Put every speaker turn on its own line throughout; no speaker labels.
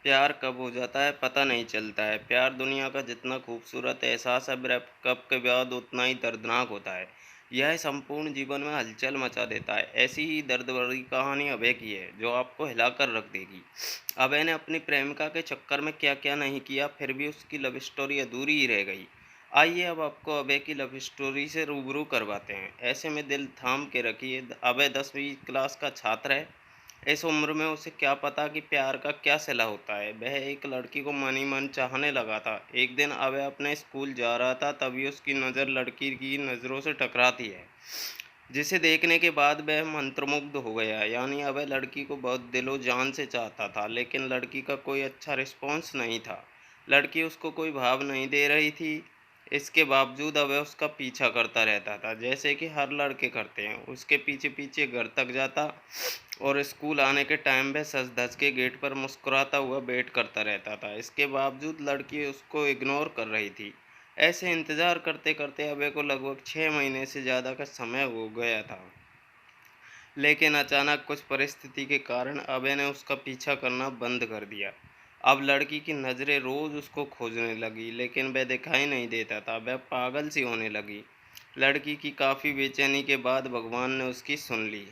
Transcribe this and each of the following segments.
प्यार कब हो जाता है पता नहीं चलता है। प्यार दुनिया का जितना खूबसूरत एहसास है ब्रेकअप के बाद उतना ही दर्दनाक होता है। यह संपूर्ण जीवन में हलचल मचा देता है। ऐसी ही दर्द भरी कहानी अभय की है जो आपको हिलाकर रख देगी। अभय ने अपनी प्रेमिका के चक्कर में क्या क्या नहीं किया, फिर भी उसकी लव स्टोरी अधूरी ही रह गई। आइए अब आपको अभय की लव स्टोरी से रूबरू करवाते हैं। ऐसे में दिल थाम के रखिए। अभय 10वीं क्लास का छात्र है। इस उम्र में उसे क्या पता कि प्यार का क्या सिला होता है। वह एक लड़की को मन ही मन चाहने लगा था। एक दिन अभय अपने स्कूल जा रहा था, तभी उसकी नज़र लड़की की नज़रों से टकराती है, जिसे देखने के बाद वह मंत्रमुग्ध हो गया। यानी अभय लड़की को बहुत दिलो जान से चाहता था, लेकिन लड़की का कोई अच्छा रिस्पॉन्स नहीं था। लड़की उसको कोई भाव नहीं दे रही थी। इसके बावजूद अभय उसका पीछा करता रहता था, जैसे कि हर लड़के करते हैं। उसके पीछे पीछे घर तक जाता और स्कूल आने के टाइम वह सज धज के गेट पर मुस्कुराता हुआ वेट करता रहता था। इसके बावजूद लड़की उसको इग्नोर कर रही थी। ऐसे इंतज़ार करते करते अभय को लगभग 6 महीने से ज़्यादा का समय हो गया था। लेकिन अचानक कुछ परिस्थिति के कारण अभय ने उसका पीछा करना बंद कर दिया। अब लड़की की नज़रें रोज़ उसको खोजने लगी, लेकिन वह दिखाई नहीं देता था। वह पागल सी होने लगी। लड़की की काफ़ी बेचैनी के बाद भगवान ने उसकी सुन ली।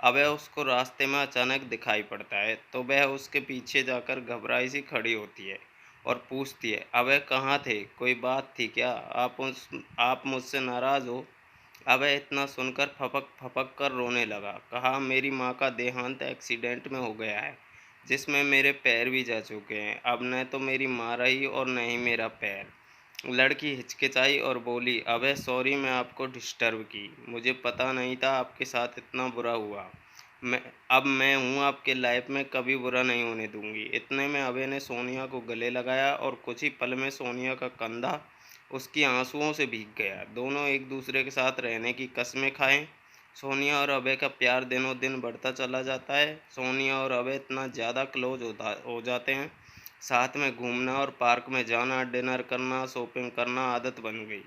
अभय उसको रास्ते में अचानक दिखाई पड़ता है, तो वह उसके पीछे जाकर घबराई सी खड़ी होती है और पूछती है, अभय कहाँ थे? कोई बात थी क्या? आप मुझसे नाराज़ हो? अभय इतना सुनकर फपक फपक कर रोने लगा। कहा, मेरी माँ का देहांत एक्सीडेंट में हो गया है, जिसमें मेरे पैर भी जा चुके हैं। अब न तो मेरी माँ रही और न ही मेरा पैर। लड़की हिचकिचाई और बोली, अबे सॉरी, मैं आपको डिस्टर्ब की। मुझे पता नहीं था आपके साथ इतना बुरा हुआ। मैं हूँ आपके लाइफ में, कभी बुरा नहीं होने दूंगी। इतने में अभय ने सोनिया को गले लगाया और कुछ ही पल में सोनिया का कंधा उसकी आंसुओं से भीग गया। दोनों एक दूसरे के साथ रहने की कस्में खाएं। सोनिया और अभय का प्यार दिनों दिन बढ़ता चला जाता है। सोनिया और अभय इतना ज़्यादा क्लोज हो जाते हैं, साथ में घूमना और पार्क में जाना, डिनर करना, शॉपिंग करना आदत बन गई।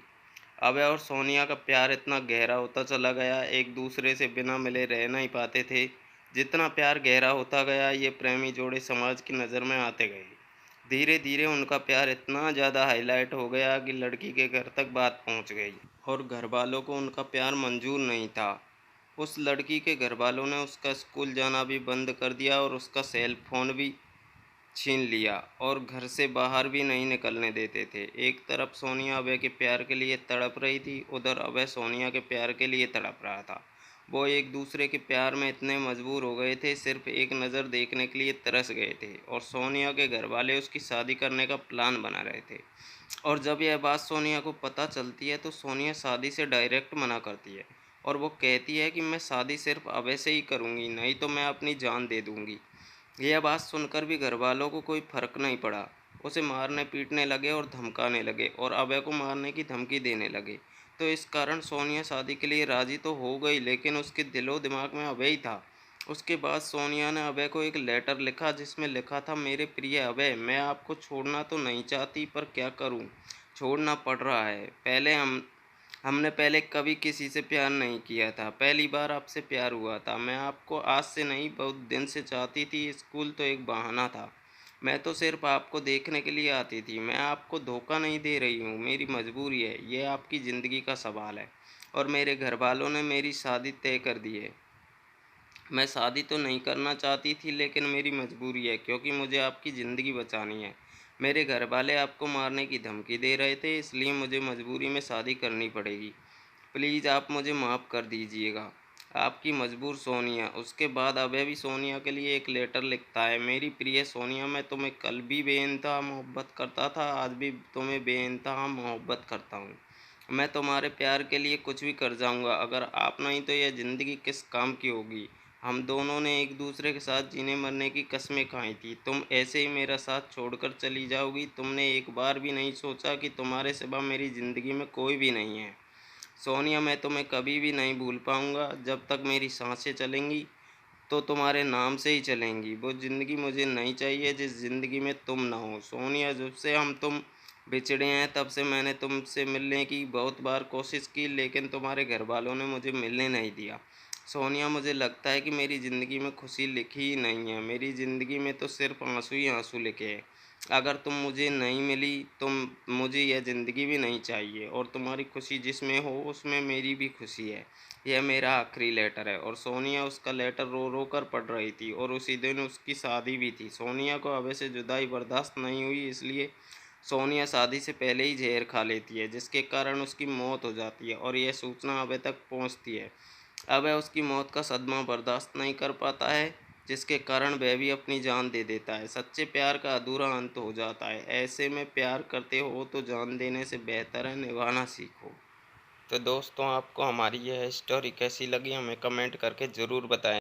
अभय और सोनिया का प्यार इतना गहरा होता चला गया, एक दूसरे से बिना मिले रह नहीं पाते थे। जितना प्यार गहरा होता गया, ये प्रेमी जोड़े समाज की नज़र में आते गए। धीरे धीरे उनका प्यार इतना ज़्यादा हाईलाइट हो गया कि लड़की के घर तक बात पहुंच गई और घर वालों को उनका प्यार मंजूर नहीं था। उस लड़की के घर वालों ने उसका स्कूल जाना भी बंद कर दिया और उसका सेल फोन भी छीन लिया और घर से बाहर भी नहीं निकलने देते थे। एक तरफ सोनिया अभय के प्यार के लिए तड़प रही थी, उधर अभय सोनिया के प्यार के लिए तड़प रहा था। वो एक दूसरे के प्यार में इतने मजबूर हो गए थे, सिर्फ एक नज़र देखने के लिए तरस गए थे। और सोनिया के घर वाले उसकी शादी करने का प्लान बना रहे थे। और जब यह बात सोनिया को पता चलती है तो सोनिया शादी से डायरेक्ट मना करती है और वो कहती है कि मैं शादी सिर्फ अभय से ही करूँगी, नहीं तो मैं अपनी जान दे दूँगी। यह बात सुनकर भी घरवालों को कोई फर्क नहीं पड़ा। उसे मारने पीटने लगे और धमकाने लगे और अभय को मारने की धमकी देने लगे। तो इस कारण सोनिया शादी के लिए राजी तो हो गई, लेकिन उसके दिलो दिमाग में अभय ही था। उसके बाद सोनिया ने अभय को एक लेटर लिखा, जिसमें लिखा था, मेरे प्रिय अभय, मैं आपको छोड़ना तो नहीं चाहती, पर क्या करूं, छोड़ना पड़ रहा है। हमने पहले कभी किसी से प्यार नहीं किया था, पहली बार आपसे प्यार हुआ था। मैं आपको आज से नहीं, बहुत दिन से चाहती थी। स्कूल तो एक बहाना था, मैं तो सिर्फ आपको देखने के लिए आती थी। मैं आपको धोखा नहीं दे रही हूँ, मेरी मजबूरी है। यह आपकी ज़िंदगी का सवाल है और मेरे घर वालों ने मेरी शादी तय कर दी है। मैं शादी तो नहीं करना चाहती थी, लेकिन मेरी मजबूरी है, क्योंकि मुझे आपकी ज़िंदगी बचानी है। मेरे घर वाले आपको मारने की धमकी दे रहे थे, इसलिए मुझे मजबूरी में शादी करनी पड़ेगी। प्लीज़ आप मुझे माफ़ कर दीजिएगा। आपकी मजबूर सोनिया। उसके बाद अभय भी सोनिया के लिए एक लेटर लिखता है, मेरी प्रिय सोनिया, मैं तुम्हें कल भी बेइंतहा मोहब्बत करता था, आज भी तुम्हें बेइंतहा मोहब्बत करता हूँ। मैं तुम्हारे प्यार के लिए कुछ भी कर जाऊँगा। अगर आप नहीं तो यह ज़िंदगी किस काम की होगी। हम दोनों ने एक दूसरे के साथ जीने मरने की कस्में खाई थी। तुम ऐसे ही मेरा साथ छोड़कर चली जाओगी। तुमने एक बार भी नहीं सोचा कि तुम्हारे सिवा मेरी ज़िंदगी में कोई भी नहीं है। सोनिया, मैं तुम्हें कभी भी नहीं भूल पाऊँगा। जब तक मेरी सांसें चलेंगी तो तुम्हारे नाम से ही चलेंगी। वो ज़िंदगी मुझे नहीं चाहिए जिस ज़िंदगी में तुम ना हो। सोनिया, जब से हम तुम बिछड़े हैं, तब से मैंने तुमसे मिलने की बहुत बार कोशिश की, लेकिन तुम्हारे घर वालों ने मुझे मिलने नहीं दिया। सोनिया, मुझे लगता है कि मेरी ज़िंदगी में खुशी लिखी ही नहीं है। मेरी ज़िंदगी में तो सिर्फ़ आँसू ही आँसू लिखे हैं। अगर तुम मुझे नहीं मिली तो मुझे यह ज़िंदगी भी नहीं चाहिए, और तुम्हारी खुशी जिसमें हो उसमें मेरी भी खुशी है। यह मेरा आखिरी लेटर है। और सोनिया उसका लेटर रो-रो कर पढ़ रही थी, और उसी दिन उसकी शादी भी थी। सोनिया को अब से जुदाई बर्दाश्त नहीं हुई, इसलिए सोनिया शादी से पहले ही ज़हर खा लेती है, जिसके कारण उसकी मौत हो जाती है, और यह सूचना अभय तक पहुँचती है। अभय उसकी मौत का सदमा बर्दाश्त नहीं कर पाता है, जिसके कारण वह भी अपनी जान दे देता है। सच्चे प्यार का अधूरा अंत हो जाता है। ऐसे में प्यार करते हो तो जान देने से बेहतर है निभाना सीखो। तो दोस्तों, आपको हमारी यह स्टोरी कैसी लगी हमें कमेंट करके ज़रूर बताएं।